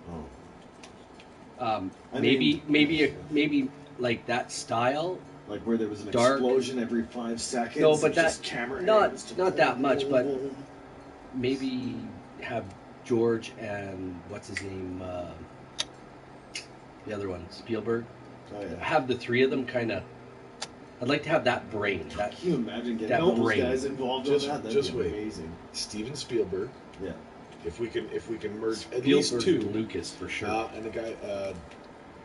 Oh, I Maybe mean- maybe like that style. like where there was an Dark. explosion every 5 seconds. No, but and just that- camera not- angles to not that boom, much, boom, but- boom. Maybe have George and what's his name? The other one, Spielberg. Oh, yeah. Have the three of them kind of. I'd like to have that brain. That Can you imagine getting that all those brain. guys involved Just- in that? That'd just be wait. amazing. Steven Spielberg. Yeah. If we can merge at Spielberg least and two. Lucas for sure. And the guy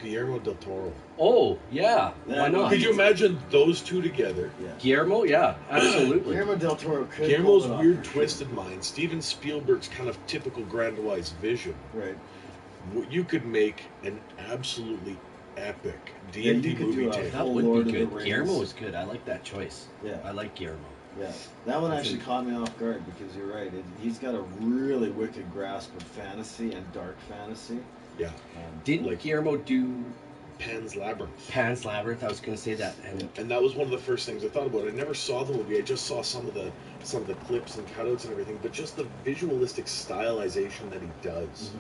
Guillermo del Toro. Oh yeah, Yeah, why not? Could you imagine those two together? Yeah. Guillermo? Yeah, absolutely. Guillermo del Toro could Guillermo's pull it off weird, for sure. twisted mind, Steven Spielberg's kind of typical grandwise vision. Right. You could make an absolutely epic Yeah, D&D you could movie do a tale. That full would Lord of be the good. Rings. Guillermo is good. I like that choice. Yeah. I like Guillermo. Yeah. That one I actually think- caught me off guard because you're right. He's got a really wicked grasp of fantasy and dark fantasy. Yeah. Didn't Like- Guillermo do Pan's Labyrinth. Pan's Labyrinth? I was going to say that. And And that was one of the first things I thought about. I never saw the movie. I just saw some of the clips and cutouts and everything. But just the visualistic stylization that he does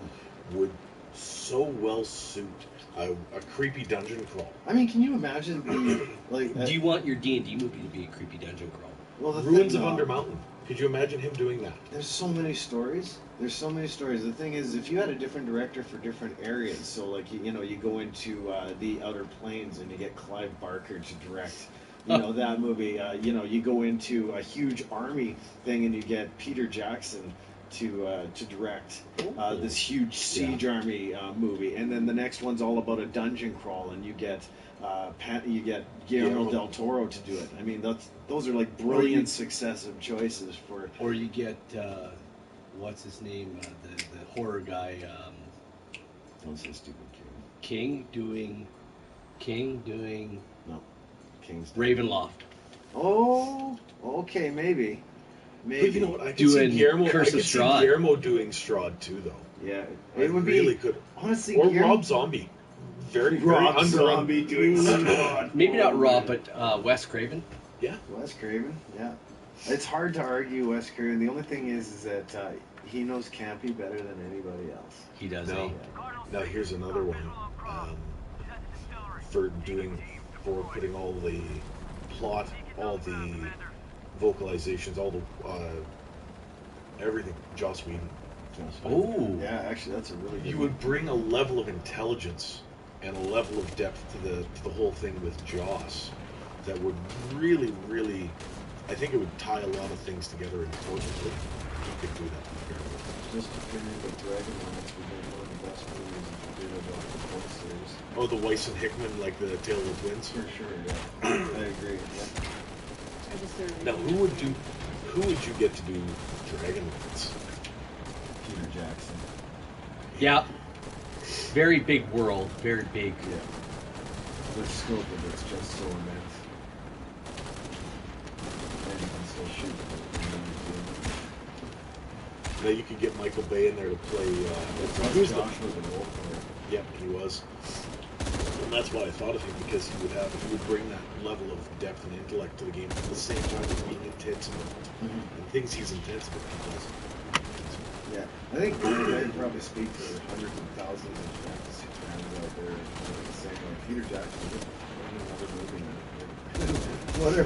would so well suit a creepy dungeon crawl. I mean, can you imagine the like? do you want your D&D movie to be a creepy dungeon crawl? well, the Ruins thing, of Under Mountain. Could you imagine him doing that? There's so many stories. There's so many stories. The thing is, if you had a different director for different areas, so like you go into the Outer Plains and you get Clive Barker to direct, that movie. You go into a huge army thing and you get Peter Jackson to direct this huge siege army movie, and then the next one's all about a dungeon crawl, and you get Guillermo del Toro to do it. I mean, those are like brilliant successive choices for. Or you get, what's his name? The horror guy, Don't say stupid King. King doing No, King's. Ravenloft. Oh, okay, maybe. But you know what? I could Doing see Guillermo. Curse I could of see Strahd. Guillermo doing Strahd too, though. Yeah, I it would really be. could. Honestly, Or Guillermo- Rob Zombie. Very Rob under Zombie doing Strahd. Maybe not Rob, but Wes Craven. Yeah. Wes Craven, yeah. It's hard to argue Wes Craven. The only thing is that he knows campy better than anybody else. He does. No. eh? Now here's another one. For putting all the plot, all the vocalizations, all the everything. Joss Whedon. Oh. Yeah, actually, that's a really good You would bring a level of intelligence and a level of depth to the whole thing with Joss that would really, really, I think it would tie a lot of things together importantly. He could do that. Just opinion, but Dragonlance would be one of the best movies if you did it off the whole series. Oh, the Weiss and Hickman, like the Tale of the Twins. For sure, yeah. I agree. Yeah. I just sort of Now, who would you get to do Dragonlance? Peter Jackson. Yeah. Very big world. Very big. Yeah. The scope of it's just so immense. And you can still shoot. Now you could get Michael Bay in there to play. Who's the? Josh was a role player. Yep, he was. And that's why I thought of him, because he would bring that level of depth and intellect to the game at the same time as being intense and things he's intense about. He does. Yeah, I think I probably speak for hundreds of thousands of fantasy fans out there saying like Peter Jackson, just make another movie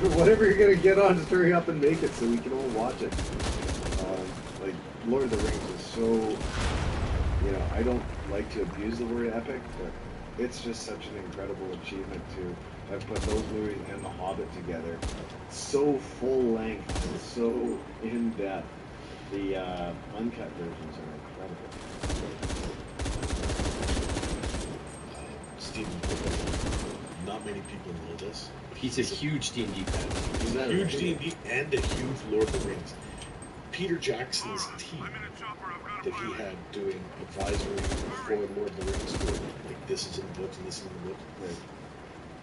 now. whatever you're gonna get on, just hurry up and make it so we can all watch it. Like Lord of the Rings is so, I don't like to abuse the word epic, but it's just such an incredible achievement to have put those movies and The Hobbit together, so full length and so in depth. The uncut versions are incredible. Stephen King, not not many people know this. He's a huge D&D fan. He's a that huge right? D&D and a huge Lord of the Rings. Peter Jackson's team that he had doing advisory for Lord of the Rings, for, like, this is in the books and this is in the books. Right.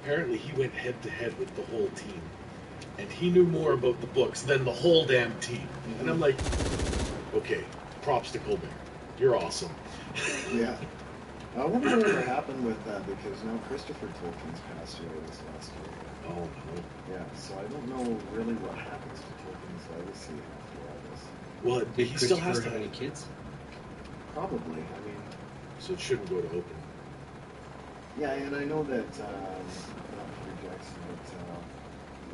Apparently, he went head to head with the whole team, and he knew more about the books than the whole damn team. And I'm like, okay, props to Colbert. You're awesome. Yeah. I wonder whatever happened with that, because now Christopher Tolkien's passed away this last year. Oh no. Yeah, so I don't know really what happens to Tolkien's legacy after all this. Well, Did he still has Christopher to have any kids? Probably. I mean, so it shouldn't go to open. yeah, and I know that not Peter Jackson,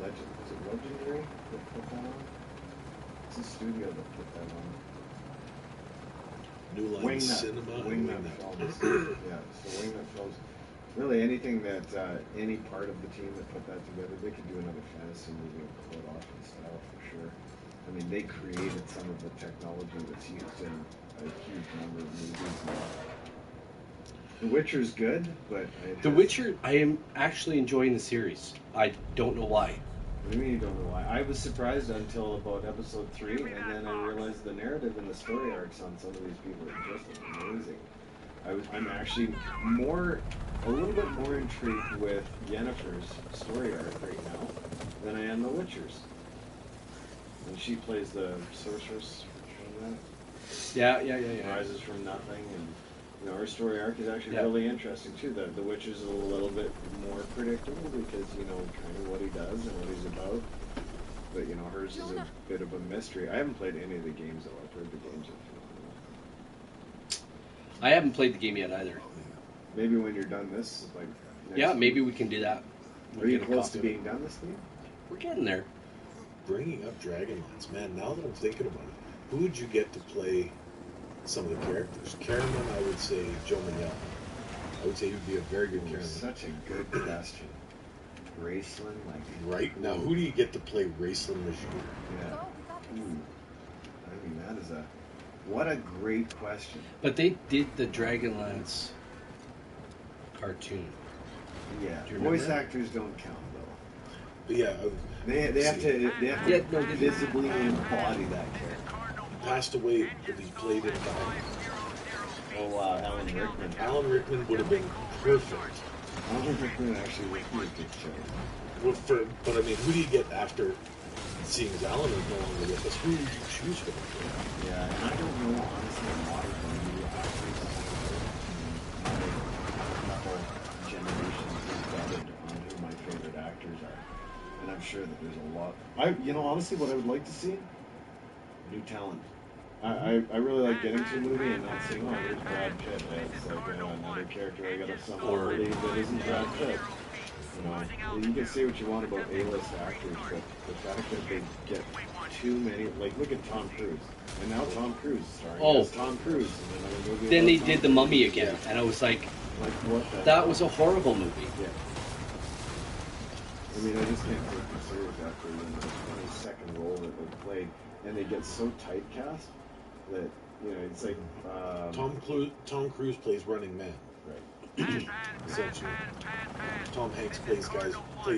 but was it Legendary that put that on? It's a studio that put that on. New Line Cinema. and Wingnut Films. Yeah, so Wingnut Films. Really, anything that any part of the team that put that together, they could do another fantasy movie and pull it off in style for sure. I mean, they created some of the technology that's used in a huge number of movies now. The Witcher's good, but The Witcher, I am actually enjoying the series. I don't know why. What do you mean you don't know why? I was surprised until about episode 3, and then I realized the narrative and the story arcs on some of these people are just amazing. I'm actually a little bit more intrigued with Yennefer's story arc right now than I am The Witcher's. And she plays the sorceress from that. Yeah. Rises from nothing, and you know, her story arc is actually Yeah. really interesting too. The Witcher's is a little bit more predictable because you know kind of what he does and what he's about. But you know, hers is a bit of a mystery. I haven't played any of the games though. I've heard the games are phenomenal. I haven't played the game yet either. Maybe when you're done this, like next Yeah, week. maybe we can do that. Are you Get a close copy to of it. being done this game? We're getting there. Bringing up Dragonlance, man. Now that I'm thinking about it, who would you get to play some of the characters? Caramon, I would say Joe Manel. I would say he would be a very good Caramon. Such a good question. Graceland, like Right now, who do you get to play Raceland Lejeune? yeah. Ooh. I mean, that is what a great question. But they did the Dragonlance cartoon. Yeah, Do you voice remember? actors don't count though. But yeah, They have to Yeah, no, they did. visibly embody that character. he passed away, but he played it back. Oh, Alan Rickman. Alan Rickman would have been perfect. Alan Rickman actually would be a good choice. But I mean, who do you get after seeing as Alan is no longer with us? Who would you choose for that? Yeah, and I don't know honestly a lot of the new actors. Couple generations embedded on who my favorite actors are, and I'm sure that there's a lot. Honestly, what I would like to see, new talent. I really like getting to a movie and not saying, oh, here's Brad Pitt. It's like another character I gotta somehow believe that isn't Brad Pitt. You know, you can say what you want about A-list actors, but the fact that they get too many, like look at Tom Cruise, and now Tom Cruise is starring as Tom Cruise. In another movie Then about they Tom did The Cruise. Mummy again, and I was like, What the that hell? was a horrible movie. Yeah. I mean, I just can't take them serious after the 22nd role that they played, and they get so typecast that it's like Tom Cruise plays Running Man, right. essentially. Tom Hanks plays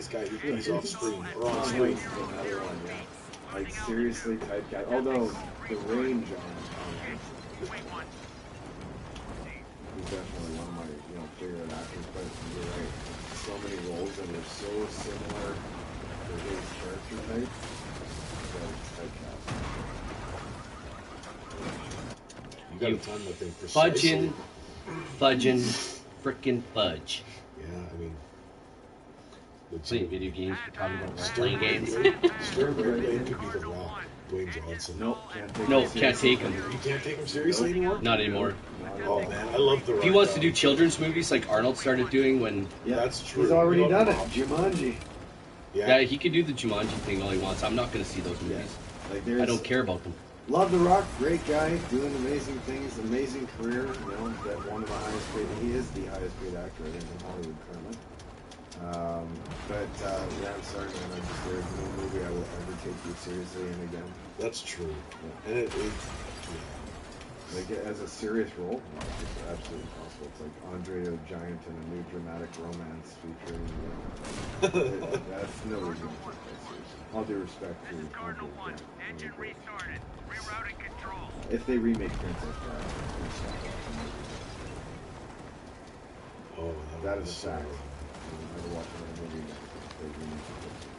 guy who plays off screen or on Tom screen. Hanks is another one, yeah. Like seriously typecast. Although the range on Tom Hanks is he's definitely one of my favorite actors, but you're right. So many roles that are so similar to his character type that it's typecast. You got to time that thing precisely. Fudging, frickin' fudge. Yeah, I mean, Playing video games, we're talking about Stern playing games. Stern Blade could be the Rock, Dwayne Johnson. Nope, can't take No, him can't seriously. take him. You can't take him seriously anymore. Not anymore. Oh man, I love the Rock. If he wants to though. do children's movies like Arnold started doing when... Yeah, That's true. He's already You know, done it. Jumanji. Yeah, he could do the Jumanji thing all he wants. I'm not going to see those movies. Like I don't care about them. Love The Rock, great guy, doing amazing things, amazing career. That one of the highest paid. He is the highest paid actor I think in Hollywood currently. Yeah, I'm sorry, man. There's no movie I will ever take you seriously in again. That's true. Yeah. And Like as a serious role, no, it's absolutely possible. It's like Andre the Giant in a new dramatic romance featuring. That's nobody's going to take that seriously. All due respect to This is Cardinal Andre 1. the Giant. Engine restarted. Rerouting controls. If they remake Princess Bride, we'll stop that. Oh, That was is a so- fact. You'll never watch another movie if they remake Princess Bride.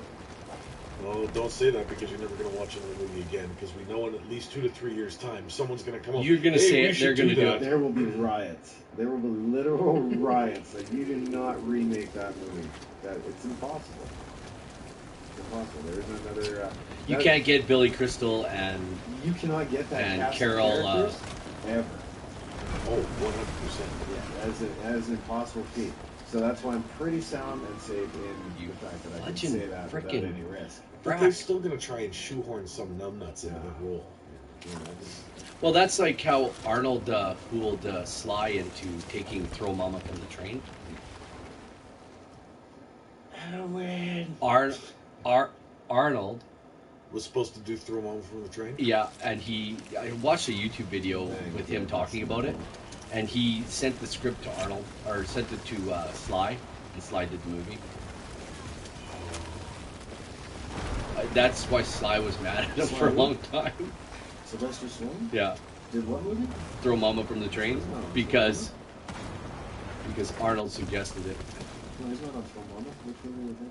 Well, don't say that because you're never going to watch another movie again. Because we know in at least 2 to 3 years' time, someone's going to come up. You're gonna "Hey, say we it, should they're gonna do that." it. There will be riots. There will be literal riots. Like you do not remake that movie. That it's impossible. It's impossible. There isn't another. You that- can't get Billy Crystal and You cannot get that and cast of Carol, characters ever. Oh, 100%. Yeah, that is an impossible feat. So that's why I'm pretty sound and safe in You the fact that I can legend say that without frickin' any risk. But they're still going to try and shoehorn some numbnuts into the role. You know, Well, that's like how Arnold fooled Sly into taking Throw Mama from the train. Arnold, Was supposed to do throw mom from the train. yeah, and I watched a YouTube video Thank with you. him talking about it, and he sent the script to Arnold, or sent it to Sly, and Sly did the movie. That's why Sly was mad at him for a long time. Sylvester Stallone Yeah, did what movie? Throw Mama from the train, because Arnold suggested it. No, he's not on Film Mama. Which movie are you thinking?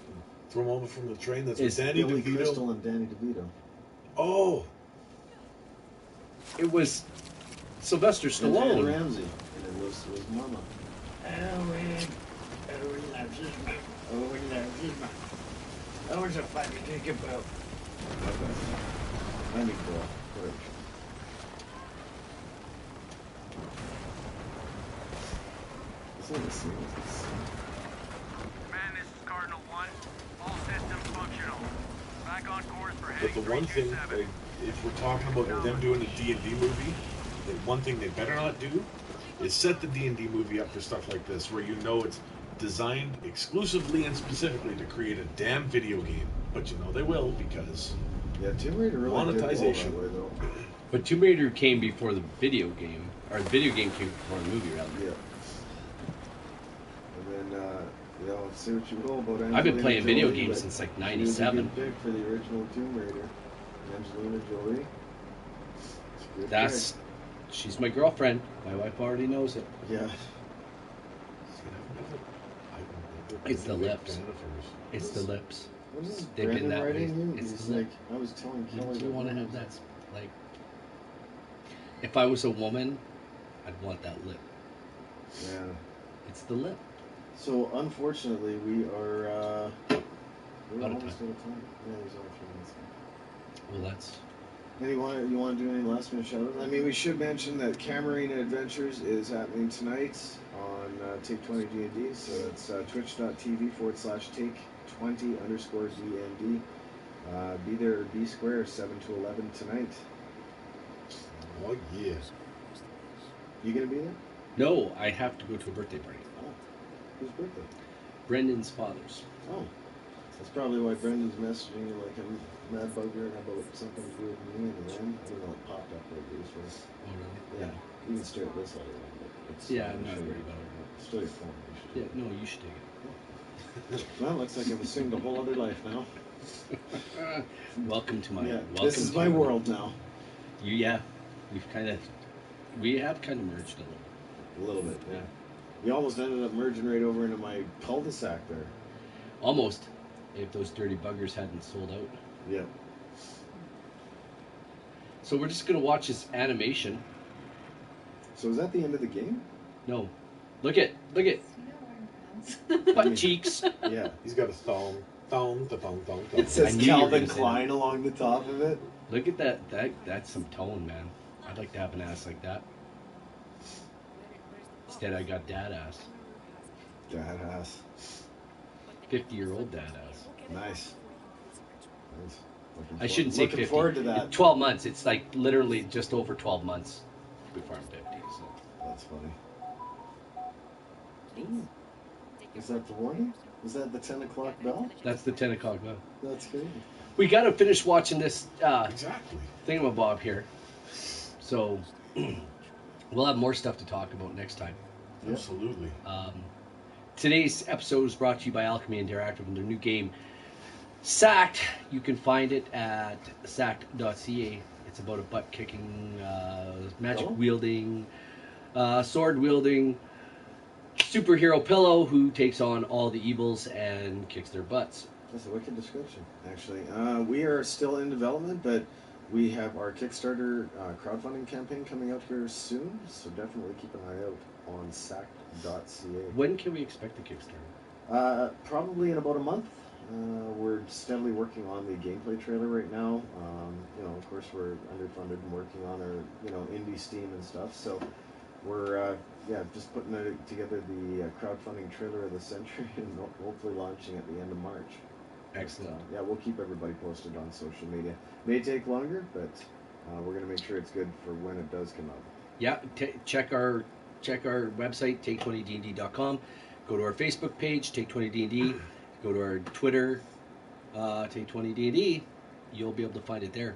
Throw mama from the train. That's It's with Danny Billy DeVito. Crystal and Danny DeVito. Oh, It was Sylvester And Stallone. Ramsey. And it was Mama. That was a funny thing about. I mean, whatever. It's not the same as this. Command, this is Cardinal 1. All systems functional. Back on course for but heading the one thing, 327. like, if we're talking about them doing a D&D movie, the one thing they better not do is set the D&D movie up for stuff like this, where you know it's designed exclusively and specifically to create a damn video game. But you know they will, because Yeah, Tomb Raider really Monetization. did well that way, though. But Tomb Raider came before the video game, or the video game came before the movie, rather. Yeah. And then, say what you will about I've been Angelina playing video Jolie, games but since like she was a '97. good pick for the original Tomb Raider. Angelina Jolie. It's a good That's she's my girlfriend. My wife already knows it. pick. Yeah. It's the been a big lips. fan of hers. It's the lips. What is They've been Brandon that way. writing you? It's He's the- like, I was telling Kelly. Do you want to have that? Like, if I was a woman, I'd want that lip. Yeah. It's the lip. So unfortunately, we are. We're Out of almost time. out of time. Yeah, there's only 3 minutes. Well, that's You want to do any last minute shout outs? I mean, we should mention that Camarina Adventures is happening tonight on Take20 D&D. So it's twitch.tv/Take20_DND. Be there or be square 7 to 11 tonight. Oh yeah. You gonna be there? no. I have to go to a birthday party. Oh, whose birthday? Brendan's father's. Oh, that's probably why Brendan's messaging you like a mad bugger about something to do with me and them. I don't know, it popped up like this was. Oh, really? Yeah, you can stare at this all you want, but it's. Yeah, I'm not worried about it. Still your phone. You should Yeah, no, you should take Well, looks like I've assumed a whole other life now. it. Welcome to my. Yeah, welcome this is to my world now. We have kind of merged a little. A little bit, yeah. You almost ended up merging right over into my cul-de-sac there. Almost. If those dirty buggers hadn't sold out. Yeah. So we're just gonna watch this animation. So is that the end of the game? No, look at butt cheeks. Yeah. He's got a thong. Thong. It says I knew you were Calvin gonna say Klein along the top of it. Look at that. That's some tone, man. I'd like to have an ass like that. Instead, I got dad ass. Dad ass. 50-year-old dad ass. Nice. Nice. I shouldn't say 50. Looking forward to that. 12 months. It's like literally just over 12 months before I'm 50. So. That's funny. Ooh. Is that the warning? Is that the 10 o'clock bell? That's the 10 o'clock bell. That's crazy. We got to finish watching this Exactly. thingamabob here. So We'll have more stuff to talk about next time. Yep. Absolutely. Today's episode is brought to you by Alchemy Interactive and their new game, Sacked. You can find it at sacked.ca. It's about a butt-kicking, magic-wielding, sword-wielding superhero pillow who takes on all the evils and kicks their butts. That's a wicked description, actually. We are still in development, but we have our Kickstarter crowdfunding campaign coming out here soon, so definitely keep an eye out on sacked.ca. When can we expect the Kickstarter? Probably in about a month. We're steadily working on the gameplay trailer right now. Of course, we're underfunded and working on our, indie Steam and stuff. So we're, just putting together the crowdfunding trailer of the century and hopefully launching at the end of March. Excellent. We'll keep everybody posted on social media. May take longer, but we're going to make sure it's good for when it does come out. Yeah, check our website, take20dnd.com. Go to our Facebook page, Take20dnd. Go to our Twitter, Take20dnd. You'll be able to find it there.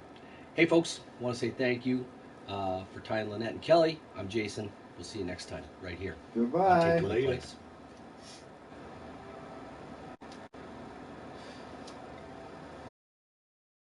Hey, folks, I want to say thank you for Ty, Lynette, and Kelly. I'm Jason. We'll see you next time, right here. Goodbye. On Take20 Place.